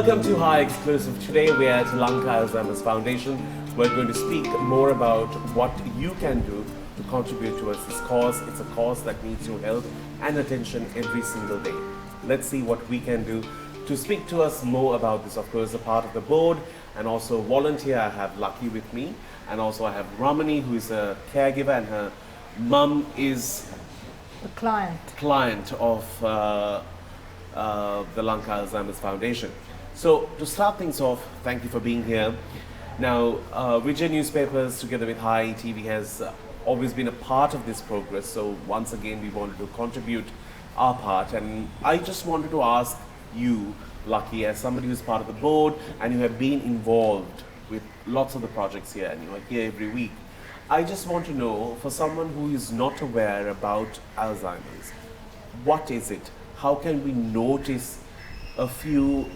Welcome to Hi Exclusive. Today we are at Lanka Alzheimer's Foundation. We're going to speak more about what you can do to contribute towards this cause. It's a cause that needs your help and attention every single day. Let's see what we can do. To speak to us more about this, of course, a part of the board and also volunteer, I have Lucky with me, and also I have Ramani, who is a caregiver, and her mum is the client of the Lanka Alzheimer's Foundation. So to start things off, thank you for being here. Now, Vijay Newspapers together with Hi TV has always been a part of this progress. So once again, we wanted to contribute our part, and I just wanted to ask you, Lucky, as somebody who's part of the board and you have been involved with lots of the projects here and you are here every week, I just want to know, for someone who is not aware about Alzheimer's, what is it? How can we notice a few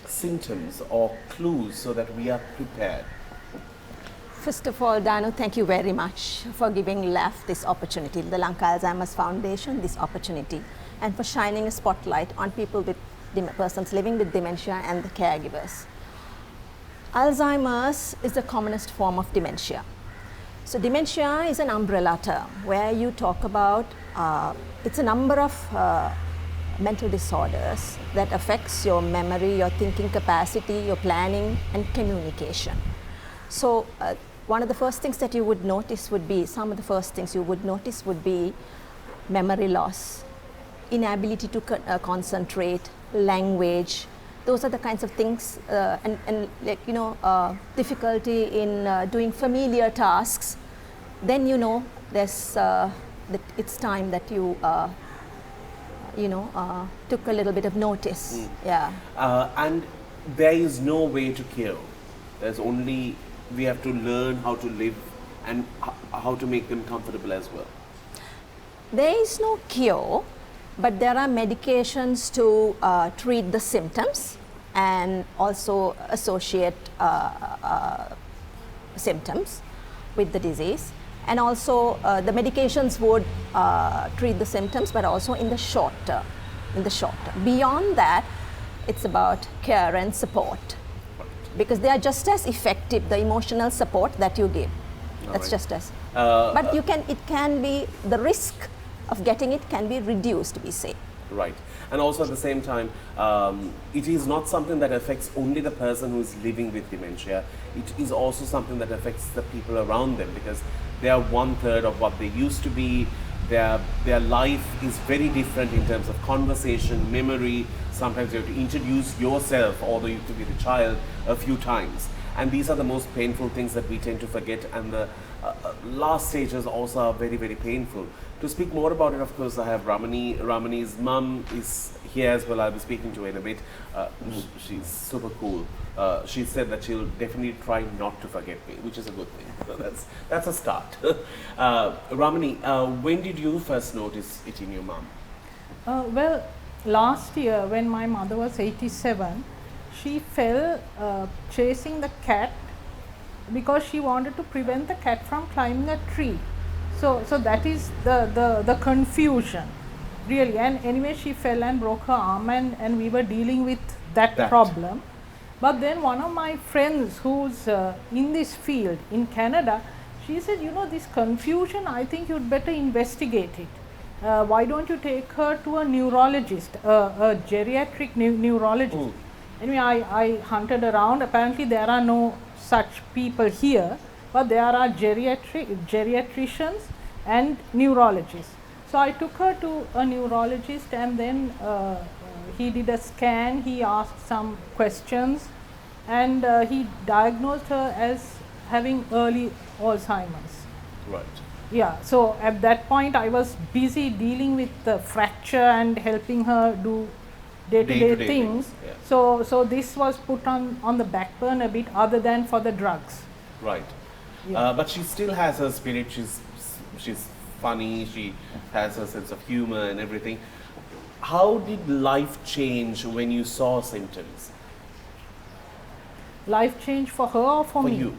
symptoms or clues so that we are prepared? First of all, Danu, thank you very much for giving LAF this opportunity, the Lanka Alzheimer's Foundation, this opportunity, and for shining a spotlight on people with persons living with dementia and the caregivers. Alzheimer's is the commonest form of dementia. So dementia is an umbrella term where you talk about, it's a number of mental disorders that affects your memory, your thinking capacity, your planning and communication. So one of the first things that you would notice would be, some of the first things you would notice would be memory loss, inability to concentrate, language. Those are the kinds of things, and like, you know, difficulty in doing familiar tasks. Then you know there's that it's time that you took a little bit of notice. Yeah. And there is no way to cure. There's only, we have to learn how to live and how to make them comfortable as well. There is no cure, but there are medications to treat the symptoms and also associate symptoms with the disease. And also the medications would treat the symptoms, but also in the short term. Beyond that, it's about care and support, because they are just as effective, the emotional support that you give. That's just as. But it can be, the risk of getting it can be reduced, we say. Right. And also at the same time, it is not something that affects only the person who is living with dementia. It is also something that affects the people around them, because they are 1/3 of what they used to be. Their life is very different in terms of conversation, memory. Sometimes you have to introduce yourself, although you could be the child, a few times. And these are the most painful things that we tend to forget, and the last stages also are very, very painful. To speak more about it, of course, I have Ramani. Ramani's mum is here as well. I'll be speaking to her in a bit. She's super cool. She said that she'll definitely try not to forget me, which is a good thing. So that's a start. Ramani, when did you first notice it in your mum? Well, last year when my mother was 87, she fell chasing the cat because she wanted to prevent the cat from climbing a tree. So that is the confusion, really. And anyway, she fell and broke her arm, and we were dealing with that problem. But then one of my friends who's in this field in Canada, she said, you know, this confusion, I think you'd better investigate it. Why don't you take her to a neurologist, a geriatric neurologist? Anyway, I hunted around. Apparently there are no such people here, but there are geriatricians and neurologists. So I took her to a neurologist, and then he did a scan, he asked some questions, and he diagnosed her as having early Alzheimer's. Right. Yeah, so at that point I was busy dealing with the fracture and helping her do day-to-day things. Yeah. So this was put on the back burner a bit, other than for the drugs. Right. Yeah. But she still has her spirit. She's funny. She has her sense of humor and everything. How did life change when you saw symptoms? Life change for her or for me? For you.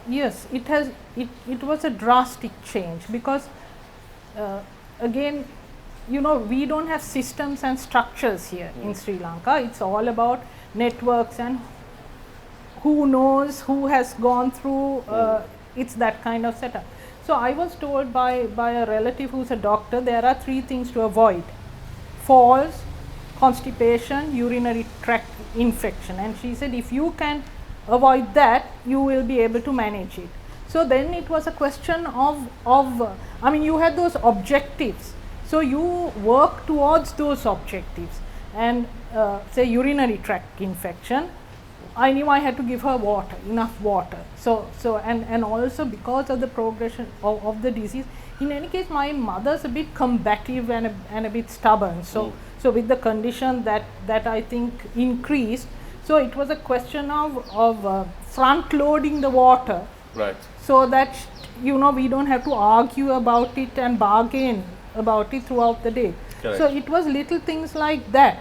Yes, it was a drastic change, because again, you know, we don't have systems and structures here in Sri Lanka. It's all about networks and who knows, who has gone through, it's that kind of setup. So I was told by a relative who's a doctor, there are 3 things to avoid: falls, constipation, urinary tract infection. And she said if you can avoid that, you will be able to manage it. So then it was a question of I mean, you had those objectives, so you work towards those objectives. And say urinary tract infection, I knew I had to give her water, enough water. So and also because of the progression of the disease, in any case my mother's a bit combative and a bit stubborn. So with the condition that I think increased, so it was a question of front loading the water, Right. so that you know, we don't have to argue about it and bargain about it throughout the day. Correct. So it was little things like that.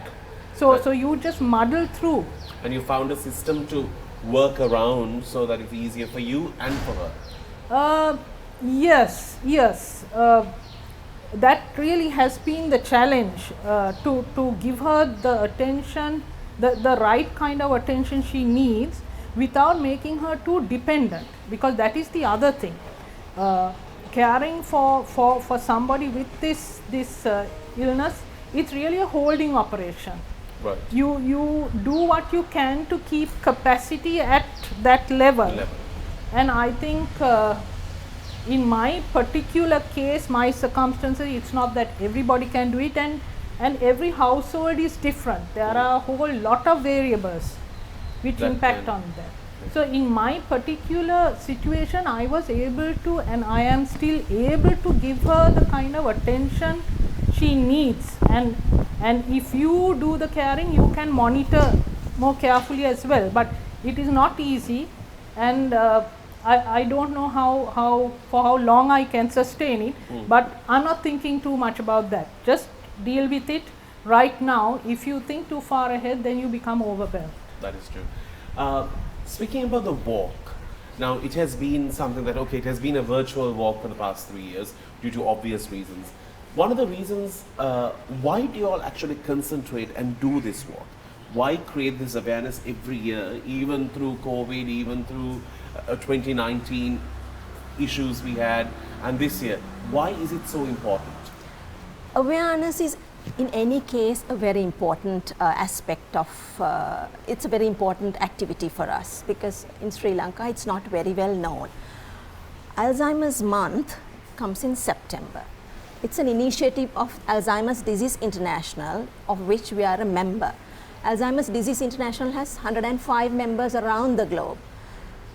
So Right. so you just muddle through. And you found a system to work around so that it's easier for you and for her. Yes. That really has been the challenge, to give her the attention, the right kind of attention she needs, without making her too dependent, because that is the other thing. Caring for somebody with this illness, it's really a holding operation. Right. You do what you can to keep capacity at that level. And I think in my particular case, my circumstances, it's not that everybody can do it, and every household is different. There are a whole lot of variables which That impact can- on that. So in my particular situation, I was able to, and I am still able to, give her the kind of attention she needs. And if you do the caring, you can monitor more carefully as well. But it is not easy, and I don't know for how long I can sustain it. But I'm not thinking too much about that. Just deal with it right now. If you think too far ahead, then you become overwhelmed. That is true. Speaking about the walk, now it has been something that, okay, it has been a virtual walk for the past 3 years due to obvious reasons. One of the reasons, why do you all actually concentrate and do this walk? Why create this awareness every year, even through COVID, even through 2019 issues we had, and this year? Why is it so important? Awareness is, in any case, a very important aspect of, it's a very important activity for us, because in Sri Lanka it's not very well known. Alzheimer's month comes in September. It's an initiative of Alzheimer's Disease International, of which we are a member. Alzheimer's Disease International has 105 members around the globe.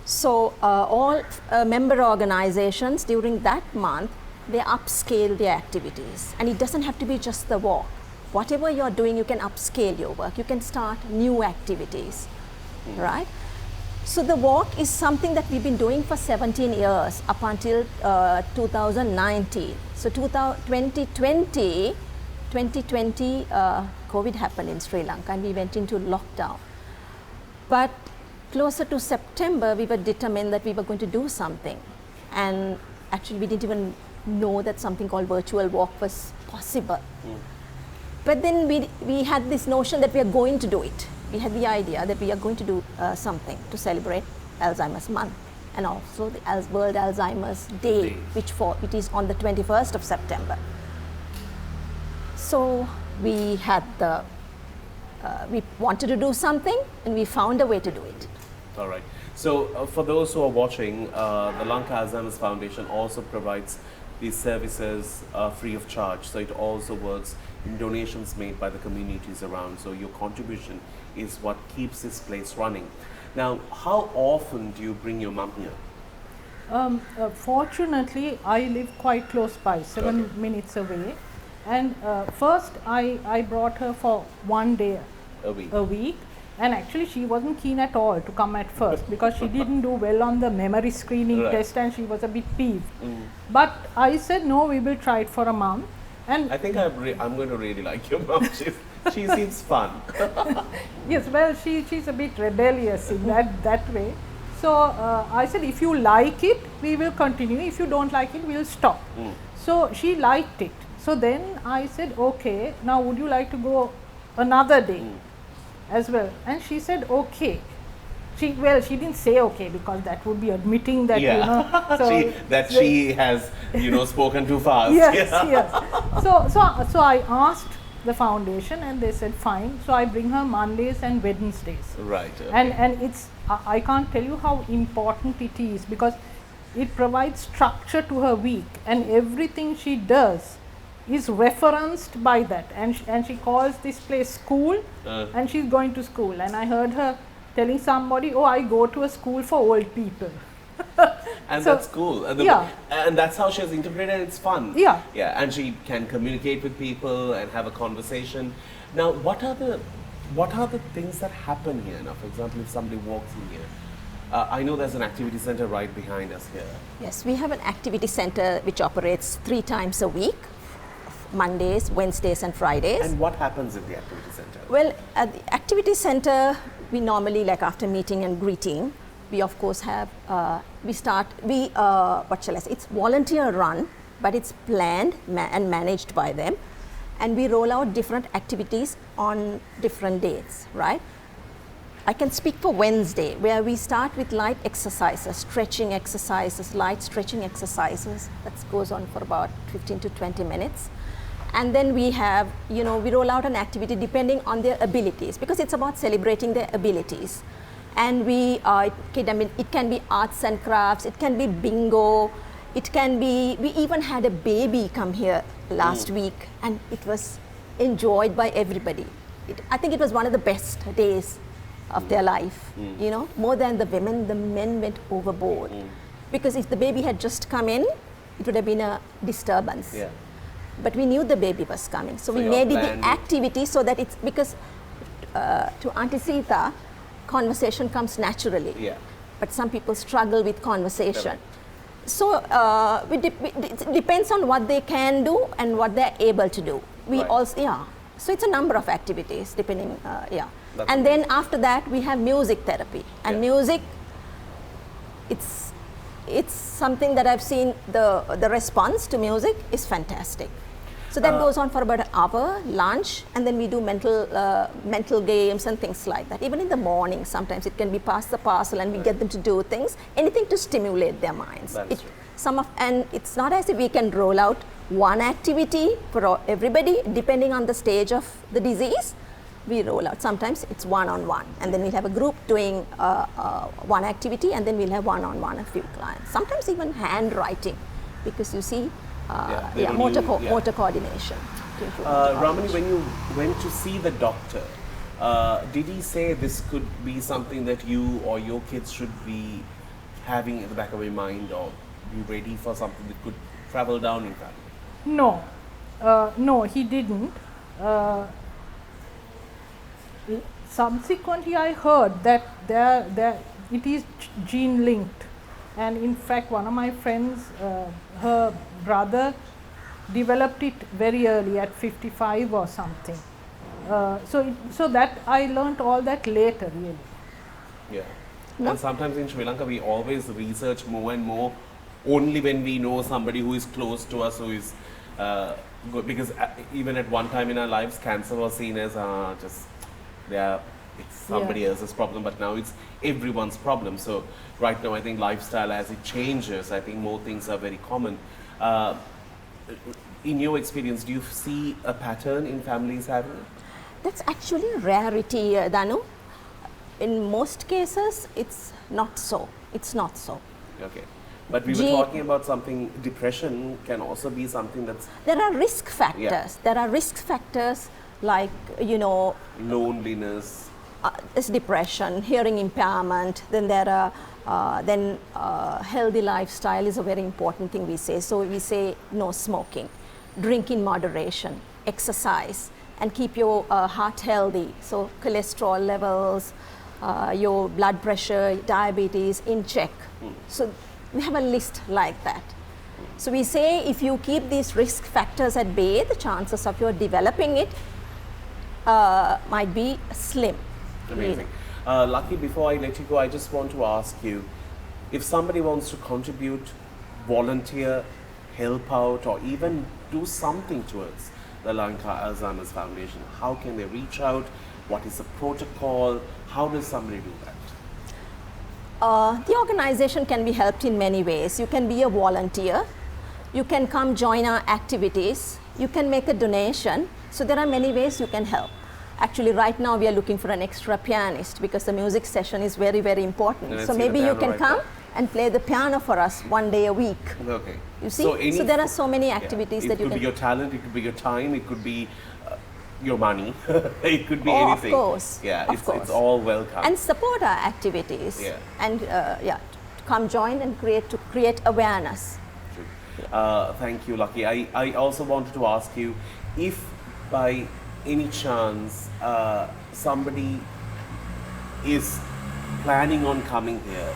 So all member organizations during that month, they upscale their activities, and it doesn't have to be just the walk. Whatever you're doing, you can upscale your work. You can start new activities, right? So the walk is something that we've been doing for 17 years up until 2019. So 2020, COVID happened in Sri Lanka and we went into lockdown. But closer to September, we were determined that we were going to do something. And actually, we didn't even know that something called virtual walk was possible. But then we had this notion that we are going to do it. We had the idea that we are going to do something to celebrate Alzheimer's month, and also the World Alzheimer's Day, which is on the 21st of September. So we had we wanted to do something, and we found a way to do it. All right. So for those who are watching, the Lanka Alzheimer's Foundation also provides these services free of charge. So it also works in donations made by the communities around. So your contribution is what keeps this place running. Now, how often do you bring your mum here? Fortunately, I live quite close by, 7 minutes away. And first, I brought her for 1 day A week. And actually, she wasn't keen at all to come at first, because she didn't do well on the memory screening test, and she was a bit peeved. But I said, no, we will try it for a month. And I think I'm going to really like your mum. She seems fun. yes, well, she's a bit rebellious in that way. So I said, if you like it, we will continue. If you don't like it, we'll stop. So she liked it. So then I said, okay, now would you like to go another day as well? And she said, okay. She didn't say okay, because that would be admitting that, you know. So she has, you know, spoken too fast. Yes, yes. So I asked the foundation and they said fine. So I bring her Mondays and Wednesdays. Right. Okay. And it's, I can't tell you how important it is, because it provides structure to her week, and everything she does is referenced by that. And she calls this place school, and she's going to school. And I heard her telling somebody, oh, I go to a school for old people. And So, that's cool. And yeah. And that's how she has integrated. It's fun. Yeah. Yeah. And she can communicate with people and have a conversation. Now, what are the things that happen here? Now, for example, if somebody walks in here, I know there's an activity center right behind us here. Yes, we have an activity center which operates 3 times a week, Mondays, Wednesdays and Fridays. And what happens at the activity center? Well, at the activity center, we normally, like after meeting and greeting, we of course have, what shall I say, it's volunteer run, but it's planned and managed by them. And we roll out different activities on different dates, right? I can speak for Wednesday, where we start with light exercises, stretching exercises, light stretching exercises. That goes on for about 15 to 20 minutes. And then we have, you know, we roll out an activity depending on their abilities, because it's about celebrating their abilities. And it can be arts and crafts, it can be bingo, it can be, we even had a baby come here last week, and it was enjoyed by everybody. I think it was one of the best days of their life, you know, more than the women, the men went overboard. Because if the baby had just come in, it would have been a disturbance. Yeah. But we knew the baby was coming. So we you're made it the planning. activity so that it's, because to Auntie Sita, conversation comes naturally. Yeah. But some people struggle with conversation. So it depends on what they can do and what they're able to do. We Right. also, yeah. So it's a number of activities depending, yeah. That's And then after that we have music therapy. And Yeah. music, it's something that I've seen, the response to music is fantastic. So that goes on for about an hour, lunch, and then we do mental games and things like that. Even in the morning, sometimes it can be pass the parcel and we get them to do things, anything to stimulate their minds. That is true. And it's not as if we can roll out one activity for everybody, depending on the stage of the disease. We roll out. Sometimes it's one-on-one, and then we'll have a group doing one activity, and then we'll have one-on-one a few clients. Sometimes even handwriting, because you see, motor coordination. to improve motor Ramani, coordination. when you went to see the doctor, did he say this could be something that you or your kids should be having in the back of your mind, or be ready for something that could travel down in family? No, no, he didn't. Subsequently, I heard that it is gene linked, and in fact, one of my friends, her brother, developed it very early at 55 or something. So that I learnt all that later, really. Yeah. And sometimes in Sri Lanka, we always research more and more only when we know somebody who is close to us, who is good. Because even at one time in our lives, cancer was seen as it's somebody else's problem, but now it's everyone's problem. So right now, I think lifestyle, as it changes, I think more things are very common. In your experience, do you see a pattern in families having it? That's actually a rarity, Danu. In most cases, it's not so. It's not so. Okay. But we were talking about something, depression can also be something that's... There are risk factors. Yeah. There are risk factors like, loneliness. There's depression, hearing impairment, then there are, healthy lifestyle is a very important thing we say. So we say no smoking, drink in moderation, exercise, and keep your heart healthy. So cholesterol levels, your blood pressure, diabetes in check. So we have a list like that. So we say if you keep these risk factors at bay, the chances of your developing it might be slim. Amazing. Lucky, before I let you go, I just want to ask you, if somebody wants to contribute, volunteer, help out, or even do something towards the Lanka Alzheimer's Foundation, how can they reach out? What is the protocol? How does somebody do that? The organization can be helped in many ways. You can be a volunteer. You can come join our activities. You can make a donation. So there are many ways you can help. Actually, right now we are looking for an extra pianist because the music session is very, very important. So maybe you can come and play the piano for us one day a week. Okay. You see? So there are so many activities that you can... It could be your talent, it could be your time, it could be your money. It could be anything. Of course. Yeah, it's all welcome. And support our activities. Yeah. And come join and create awareness. Thank you, Lucky. I also wanted to ask you if by any chance somebody is planning on coming here,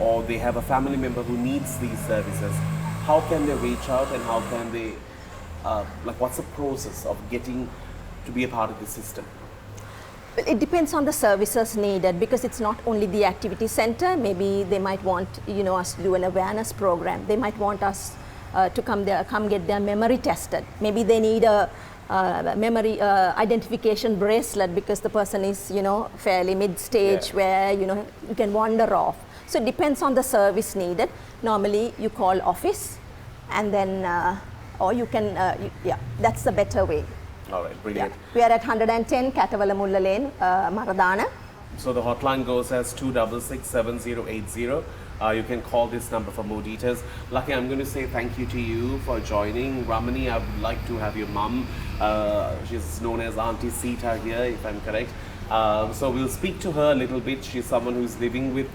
or they have a family member who needs these services, how can they reach out and how can they, what's the process of getting to be a part of the system? It depends on the services needed because it's not only the activity center. Maybe they might want us to do an awareness program. They might want us to come get their memory tested. Maybe they need a memory identification bracelet because the person is fairly mid-stage where you can wander off. So it depends on the service needed. Normally you call office and then or you can that's the better way. All right, brilliant. We are at 110 Katawala Mulla Lane, Maradana. So the hotline goes as 266-7080. You can call this number for more details. Lucky, I'm going to say thank you to you for joining. Ramani, I would like to have your mum. She's known as Auntie Sita here, if I'm correct. So we'll speak to her a little bit. She's someone who's living with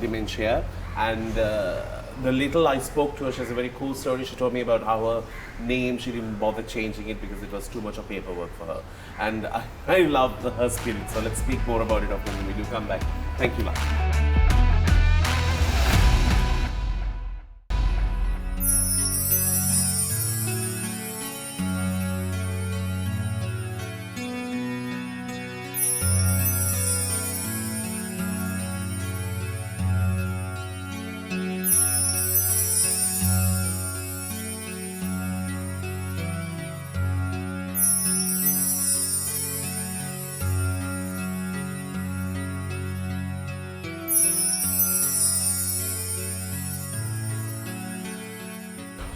dementia. And the little I spoke to her, she has a very cool story. She told me about how her name, she didn't bother changing it because it was too much of paperwork for her. And I love her spirit. So let's speak more about it when we do come back. Thank you, Lucky.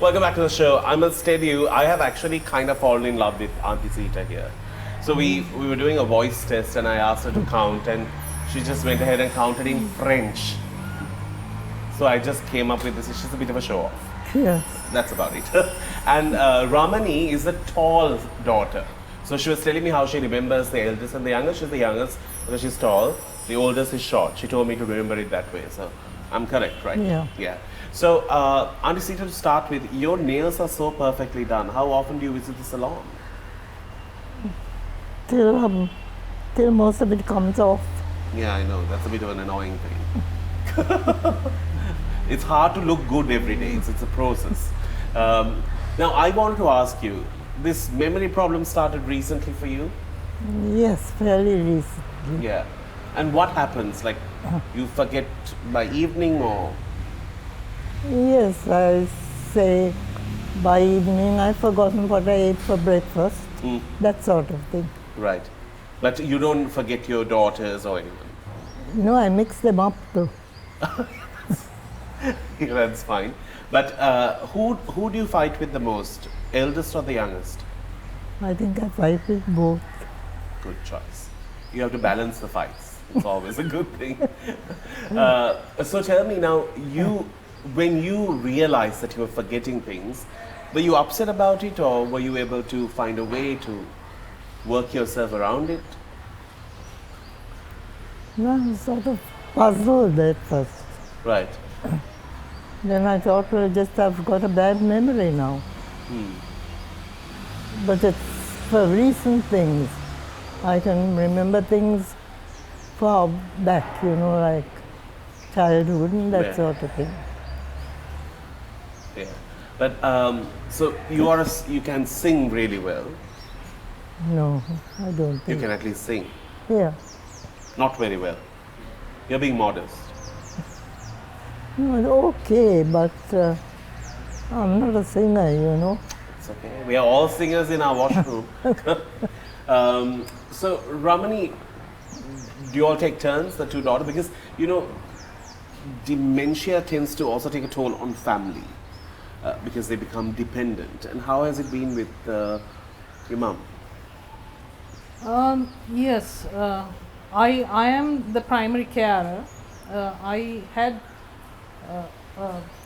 Welcome back to the show. I must tell you, I have actually kind of fallen in love with Auntie Sita here. So we were doing a voice test and I asked her to count and she just went ahead and counted in French. So I just came up with this. It's just a bit of a show off. Yes. That's about it. And Ramani is the tall daughter. So she was telling me how she remembers the eldest and the youngest. She's the youngest because she's tall. The oldest is short. She told me to remember it that way. So I'm correct, right? Yeah. Yeah. So, Auntie Sita, to start with, your nails are so perfectly done. How often do you visit the salon? Till most of it comes off. Yeah, I know. That's a bit of an annoying thing. It's hard to look good every day. It's a process. Now, I wanted to ask you, this memory problem started recently for you? Yes, fairly recently. Yeah. And what happens? Like, you forget by evening or? Yes, I say by evening I've forgotten what I ate for breakfast, that sort of thing. Right. But you don't forget your daughters or anyone? No, I mix them up though. Yeah, that's fine. But who do you fight with the most? Eldest or the youngest? I think I fight with both. Good choice. You have to balance the fights. It's always a good thing. So tell me now, when you realized that you were forgetting things, were you upset about it or were you able to find a way to work yourself around it? No, I was sort of puzzled at first. Right. Then I thought, well, I've got a bad memory now. But it's for recent things. I can remember things far back, like childhood and that sort of thing. Yeah. But so you can sing really well. No, I don't think. You can at least sing. Yeah. Not very well. You're being modest. No, okay, but I'm not a singer, you know. It's okay. We are all singers in our washroom. So, Ramani, do you all take turns, the two daughters? Because, you know, dementia tends to also take a toll on family because they become dependent. And how has it been with your mum? Yes, I am the primary carer. I had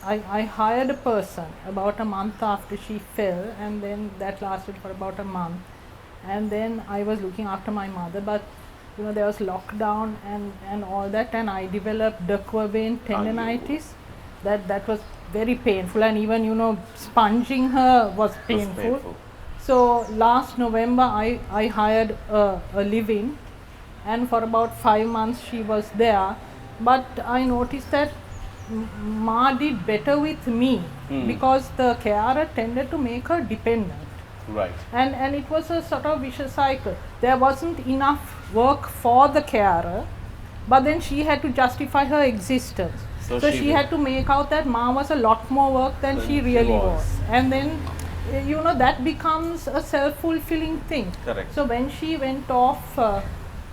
I hired a person about a month after she fell, and then that lasted for about a month. And then I was looking after my mother, but you know, there was lockdown and all that, and I developed de Quervain tendinitis. That was very painful, and even, you know, sponging her was painful. So last November I hired a live-in, and for about 5 months she was there. But I noticed that Ma did better with me because the carer tended to make her dependent. Right. And it was a sort of vicious cycle. There wasn't enough work for the carer, but then she had to justify her existence. So she had to make out that Ma was a lot more work than she really was. And then, you know, that becomes a self-fulfilling thing. Correct. So when she went off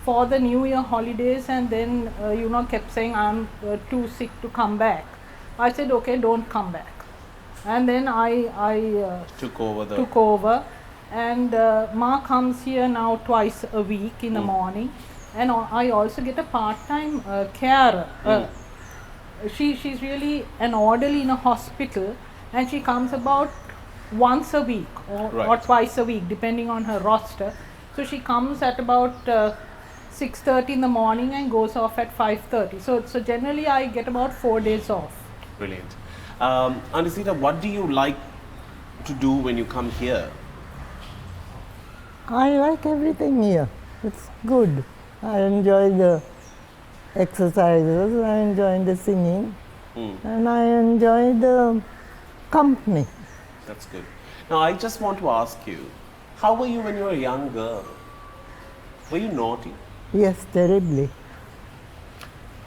for the New Year holidays and then, you know, kept saying, I'm too sick to come back, I said, okay, don't come back. And then I took over, and Ma comes here now twice a week in the morning, and I also get a part-time carer. She's really an orderly in a hospital, and she comes about once a week or twice a week depending on her roster. So she comes at about 6:30 in the morning and goes off at 5:30. So generally I get about 4 days off. Brilliant. Anisita, what do you like to do when you come here? I like everything here. It's good. I enjoy the exercises, I enjoy the singing, and I enjoy the company. That's good. Now, I just want to ask you, how were you when you were a young girl? Were you naughty? Yes, terribly.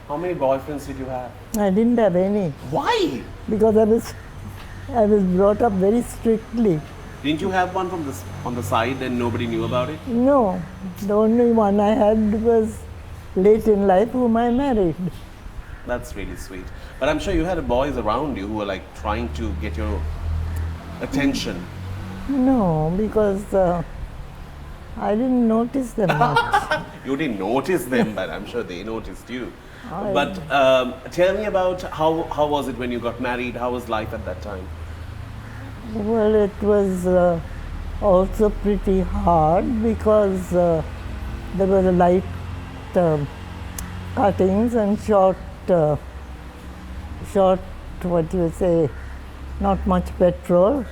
How many boyfriends did you have? I didn't have any. Why? Because I was brought up very strictly. Didn't you have one on the side and nobody knew about it? No, the only one I had was late in life whom I married. That's really sweet. But I'm sure you had boys around you who were like trying to get your attention. No, because I didn't notice them much. You didn't notice them, but I'm sure they noticed you. But tell me about how was it when you got married? How was life at that time? Well, it was also pretty hard because there were light cuttings and short, what you say, not much petrol,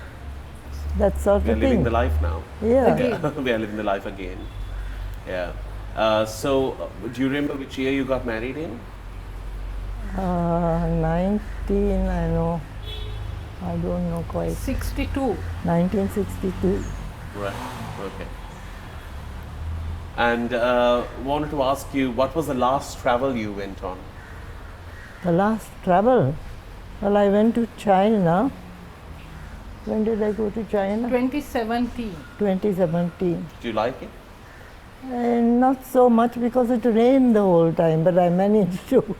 that sort of thing. We're living the life now. Yeah. We are living the life again. Yeah. So, do you remember which year you got married in? 19, I know. I don't know quite. 62. 1962. Right. Okay. And wanted to ask you, what was the last travel you went on? The last travel? Well, I went to China. When did I go to China? 2017. 2017. Do you like it? Not so much because it rained the whole time, but I managed to.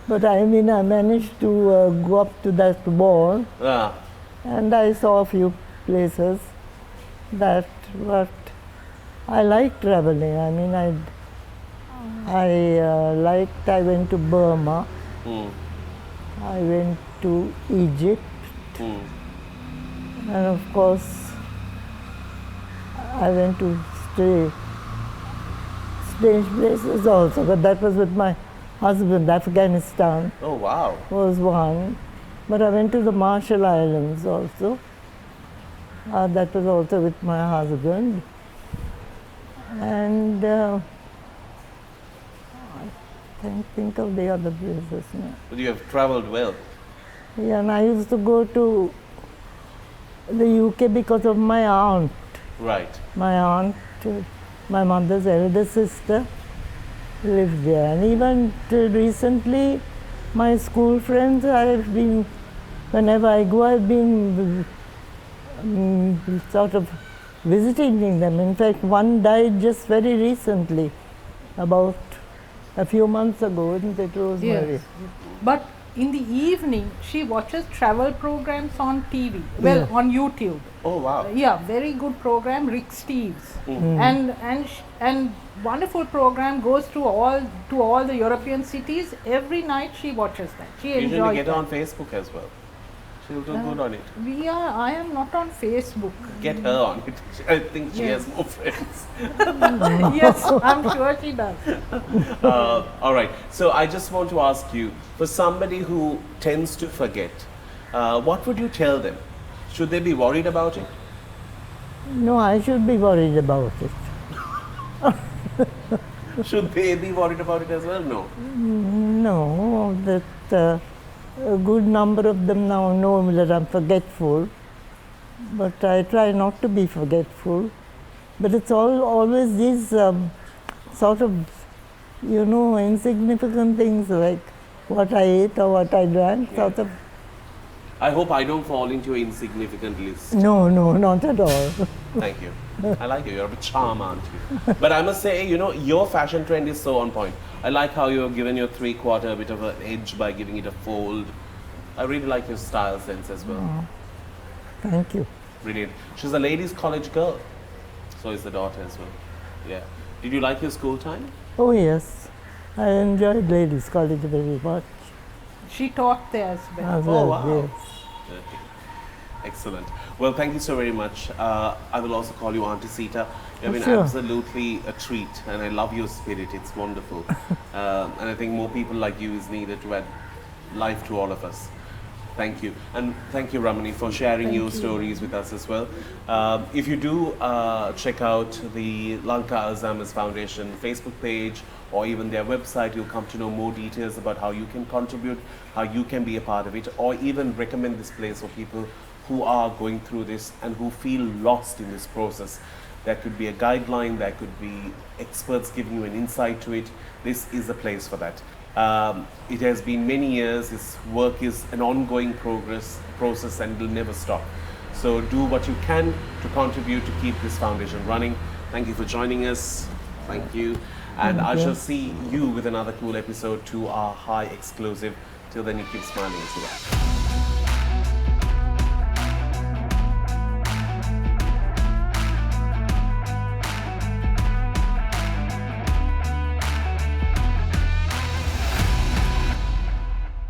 But I mean, I managed to go up to that wall, and I saw a few places that what I like traveling. I mean, I went to Burma, I went to Egypt, and of course, I went to strange places also, but that was with my husband. Afghanistan. Oh, wow. Was one. But I went to the Marshall Islands also. That was also with my husband. And I can't think of the other places now. But you have traveled well. Yeah, and I used to go to the UK because of my aunt. Right. My aunt, my mother's elder sister, lived there. And even till recently, My school friends, whenever I go, I've been sort of visiting them. In fact, one died just very recently, about a few months ago, isn't it, Rosemary? Yes. But in the evening, she watches travel programs on TV, well, Yeah. on YouTube. Oh, wow. Yeah, very good program, Rick Steves, and wonderful program, goes to all the European cities. Every night she watches that. She Usually enjoys get her that. on Facebook as well. She'll do good on it. I am not on Facebook. Get her on it. I think she Yes. has more friends. Yes, I'm sure she does. All right. So I just want to ask you, for somebody who tends to forget, what would you tell them? Should they be worried about it? No, I should be worried about it. Should they be worried about it as well? No. No, that a good number of them now know that I'm forgetful, but I try not to be forgetful. But it's always these sort of, insignificant things like what I ate or what I drank, sort of. I hope I don't fall into your insignificant list. No, not at all. Thank you. I like you. You're a bit charm, aren't you? But I must say, your fashion trend is so on point. I like how you've given your 3/4 a bit of an edge by giving it a fold. I really like your style sense as well. Thank you. Brilliant. She's a ladies' college girl. So is the daughter as well. Yeah. Did you like your school time? Oh yes, I enjoyed ladies' college very much. She taught there as well. As Oh, well, wow. yes. Okay. Excellent. Well, thank you so very much. I will also call you Auntie Sita. You've been Sure. absolutely a treat, and I love your spirit. It's wonderful. And I think more people like you is needed to add life to all of us. Thank you. And thank you, Ramani, for sharing your stories with us as well. If you do check out the Lanka Alzheimer's Foundation Facebook page or even their website, you'll come to know more details about how you can contribute, how you can be a part of it, or even recommend this place for people who are going through this and who feel lost in this process. There could be a guideline, there could be experts giving you an insight to it. This is the place for that. It has been many years. This work is an ongoing process and will never stop. So do what you can to contribute to keep this foundation running. Thank you for joining us. Thank you. And I shall see you with another cool episode to our Hi exclusive. Till then, you keep smiling as well.